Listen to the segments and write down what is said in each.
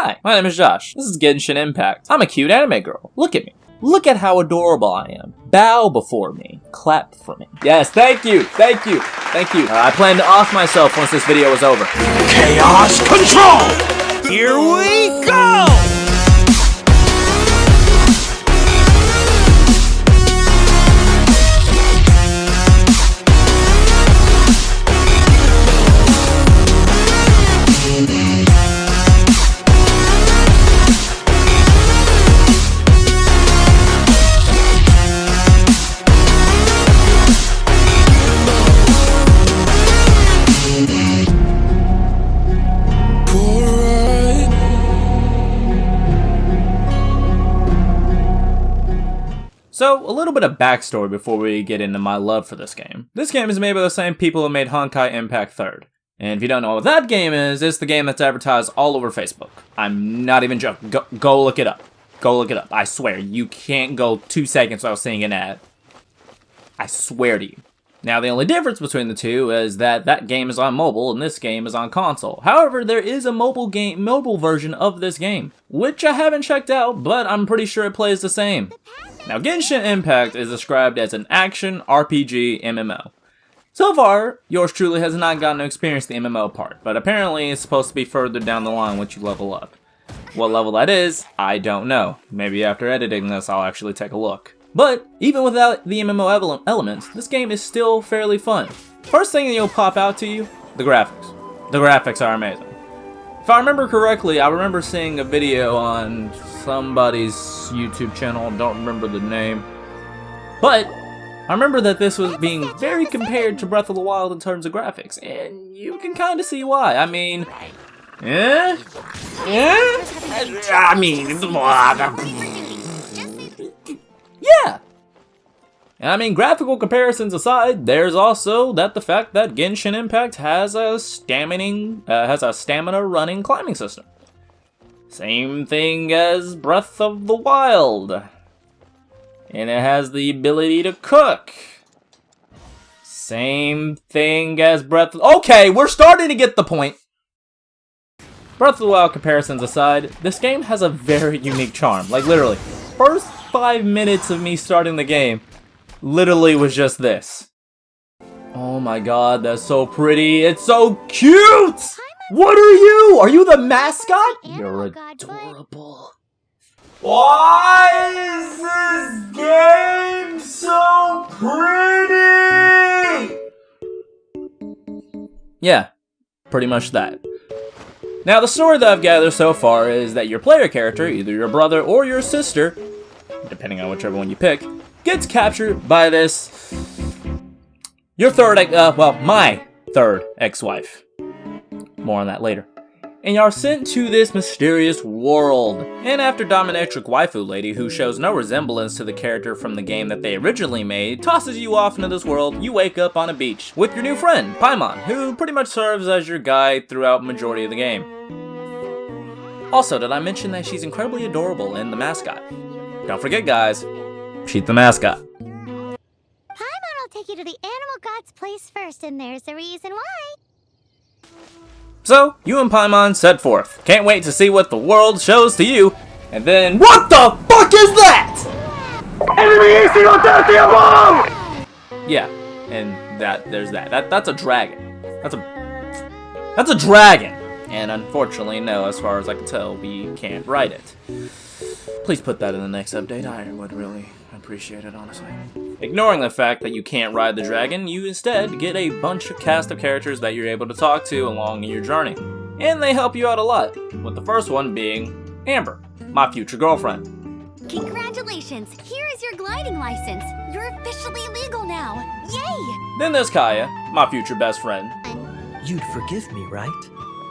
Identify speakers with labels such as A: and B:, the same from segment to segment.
A: Hi, my name is Josh. This is Genshin Impact. I'm a cute anime girl. Look at me. Look at how adorable I am. Bow before me. Clap for me. Yes, thank you. Thank you. Thank you. I plan to off myself once this video is over.
B: Chaos Control! Here we go!
A: So, a little bit of backstory before we get into my love for this game. This game is made by the same people who made Genshin Impact 3rd. And if you don't know what that game is, it's the game that's advertised all over Facebook. I'm not even joking. Go look it up. Go look it up. I swear, you can't go 2 seconds without seeing an ad. I swear to you. Now, the only difference between the two is that that game is on mobile and this game is on console. However, there is a mobile version of this game, which I haven't checked out, but I'm pretty sure it plays the same. Now, Genshin Impact is described as an action RPG MMO. So far, yours truly has not gotten to experience the MMO part, but apparently it's supposed to be further down the line once you level up. What level that is, I don't know. Maybe after editing this, I'll actually take a look. But, even without the MMO elements, this game is still fairly fun. First thing that'll pop out to you, the graphics. The graphics are amazing. If I remember correctly, I remember seeing a video on somebody's YouTube channel, don't remember the name. But, I remember that this was being very compared to Breath of the Wild in terms of graphics, and you can kind of see why. I mean, yeah. And I mean, graphical comparisons aside, there's also the fact that Genshin Impact has a stamina running climbing system. Same thing as Breath of the Wild. And it has the ability to cook. Same thing as Okay, we're starting to get the point. Breath of the Wild comparisons aside, this game has a very unique charm. Like, literally, first 5 minutes of me starting the game literally was just this. Oh my god, that's so pretty. It's so cute! What are you? Are you the mascot? You're adorable. Why is this game so pretty? Yeah, pretty much that. Now, the story that I've gathered so far is that your player character, either your brother or your sister, depending on whichever one you pick, gets captured by this, my third ex-wife. More on that later. And you are sent to this mysterious world. And after dominatrix waifu lady, who shows no resemblance to the character from the game that they originally made, tosses you off into this world, you wake up on a beach with your new friend, Paimon, who pretty much serves as your guide throughout the majority of the game. Also, did I mention that she's incredibly adorable and the mascot? Don't forget, guys, she's the mascot.
C: Paimon will take you to the animal god's place first, and there's the reason why.
A: So, you and Paimon set forth. Can't wait to see what the world shows to you. And then, what the fuck is that? Yeah, and there's that. That's a dragon. That's a dragon. And unfortunately, no, as far as I can tell, we can't ride it. Please put that in the next update. I would really appreciate it, honestly. Ignoring the fact that you can't ride the dragon, you instead get a bunch of cast of characters that you're able to talk to along your journey. And they help you out a lot, with the first one being Amber, my future girlfriend.
C: Congratulations! Here is your gliding license. You're officially legal now. Yay!
A: Then there's Kaya, my future best friend.
D: You'd forgive me, right?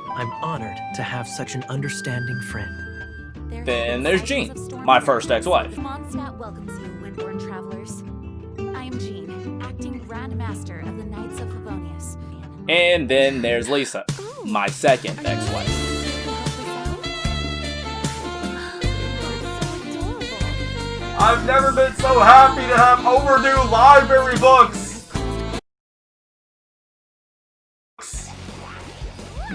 D: I'm honored to have such an understanding friend.
A: Then there's Jean, my first ex-wife.
E: Mondstadt welcomes you, Windborn travelers. I am Jean, acting Grand Master of the Knights of Favonius.
A: And then there's Lisa, my second ex-wife. I've never been so happy to have overdue library books!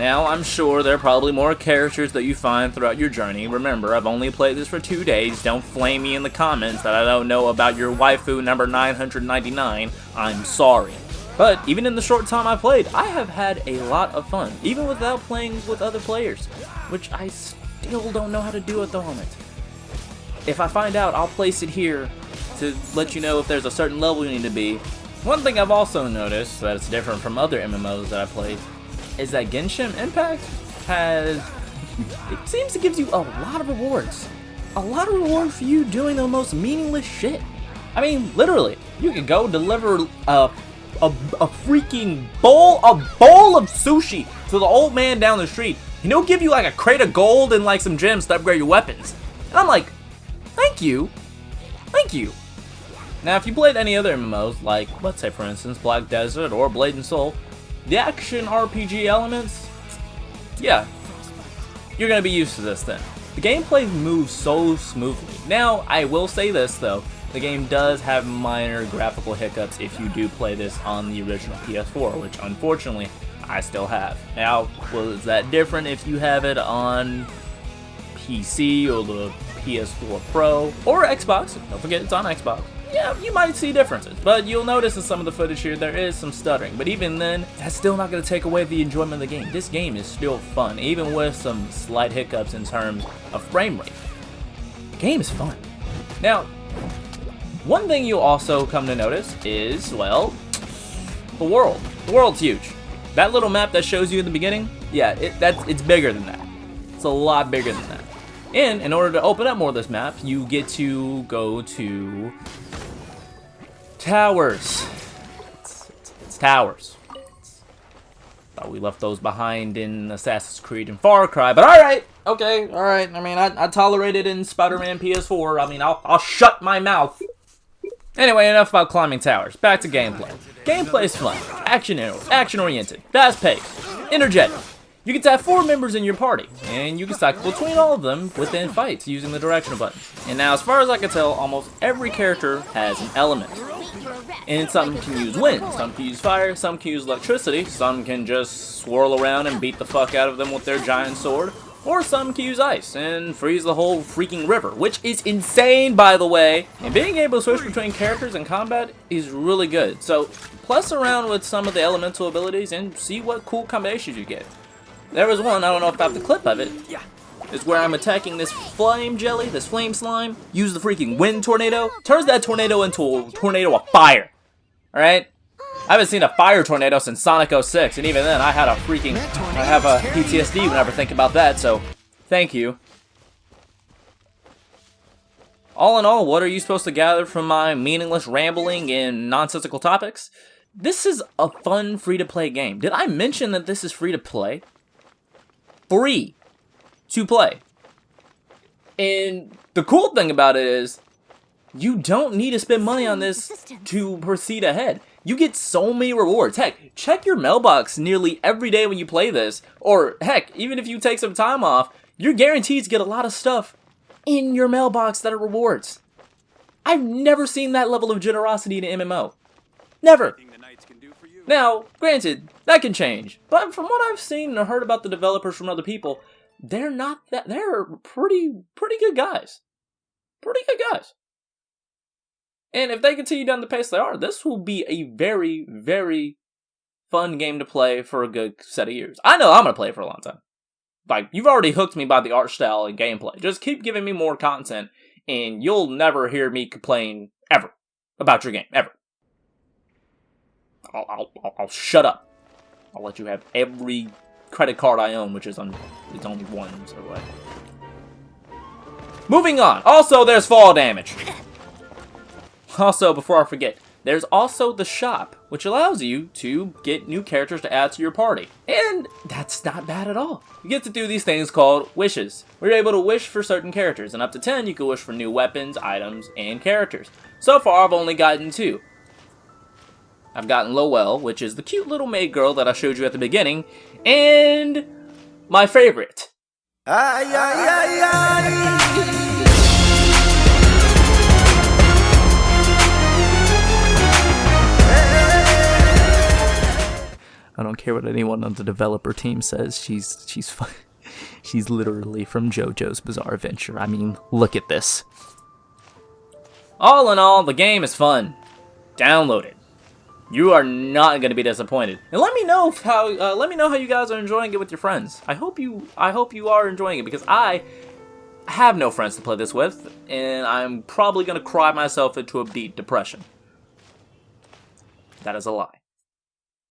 A: Now, I'm sure there are probably more characters that you find throughout your journey. Remember, I've only played this for 2 days. Don't flame me in the comments that I don't know about your waifu number 999. I'm sorry. But even in the short time I played, I have had a lot of fun, even without playing with other players, which I still don't know how to do at the moment. If I find out, I'll place it here to let you know if there's a certain level you need to be. One thing I've also noticed that's different from other MMOs that I played is that Genshin Impact has, it seems to give you a lot of rewards. A lot of rewards for you doing the most meaningless shit. I mean, literally, you can go deliver a freaking bowl of sushi to the old man down the street, and he'll give you like a crate of gold and like some gems to upgrade your weapons. And I'm like, thank you. Thank you. Now, if you played any other MMOs, like, let's say for instance, Black Desert or Blade and Soul, the action RPG elements, yeah, you're gonna be used to this then. The gameplay moves so smoothly. Now, I will say this though, the game does have minor graphical hiccups if you do play this on the original PS4, which unfortunately, I still have. Now, well, is that different if you have it on PC or the PS4 Pro or Xbox? Don't forget it's on Xbox. Yeah, you might see differences, but you'll notice in some of the footage here there is some stuttering. But even then, that's still not going to take away the enjoyment of the game. This game is still fun, even with some slight hiccups in terms of frame rate. The game is fun. Now, one thing you'll also come to notice is, well, the world. The world's huge. That little map that shows you in the beginning, yeah, it's bigger than that. It's a lot bigger than that. And in order to open up more of this map, you get to go to towers. It's towers. Thought we left those behind in Assassin's Creed and Far Cry, but alright, okay, alright. I mean, I tolerated in Spider-Man PS4. I mean, I'll shut my mouth. Anyway, enough about climbing towers. Back to gameplay. Gameplay is fun, action-oriented, fast-paced, energetic. You get to have 4 members in your party, and you can cycle between all of them within fights using the directional buttons. And now, as far as I can tell, almost every character has an element. And some can use wind, some can use fire, some can use electricity, some can just swirl around and beat the fuck out of them with their giant sword, or some can use ice and freeze the whole freaking river, which is insane, by the way. And being able to switch between characters in combat is really good. So, plus around with some of the elemental abilities and see what cool combinations you get. There was one, I don't know if I have the clip of it, is where I'm attacking this flame jelly, this flame slime, use the freaking wind tornado, turns that tornado into a tornado of fire. Alright? I haven't seen a fire tornado since Sonic 06, and even then I had a freaking, I have a PTSD whenever I think about that, so thank you. All in all, what are you supposed to gather from my meaningless rambling and nonsensical topics? This is a fun free-to-play game. Did I mention that this is free-to-play? Free to play. And the cool thing about it is you don't need to spend money on this to proceed ahead. You get so many rewards. Heck, check your mailbox nearly every day when you play this, or heck, even if you take some time off, you're guaranteed to get a lot of stuff in your mailbox that are rewards. I've never seen that level of generosity in an MMO. Never. Now, granted, that can change, but from what I've seen and heard about the developers from other people, they're pretty good guys. Pretty good guys. And if they continue down the pace they are, this will be a very, very fun game to play for a good set of years. I know I'm going to play it for a long time. Like, you've already hooked me by the art style and gameplay. Just keep giving me more content, and you'll never hear me complain ever about your game, ever. I'll shut up. I'll let you have every credit card I own, which is it's only one, so what? Moving on. Also, there's fall damage. Also, before I forget, there's also the shop, which allows you to get new characters to add to your party. And that's not bad at all. You get to do these things called wishes, where you're able to wish for certain characters, and up to 10 you can wish for new weapons, items, and characters. So far, I've only gotten 2. I've gotten Lowell, which is the cute little maid girl that I showed you at the beginning, and my favorite. I don't care what anyone on the developer team says. She's literally from JoJo's Bizarre Adventure. I mean, look at this. All in all, the game is fun. Download it. You are not going to be disappointed. And let me know how you guys are enjoying it with your friends. I hope you are enjoying it, because I have no friends to play this with, and I'm probably going to cry myself into a deep depression. That is a lie.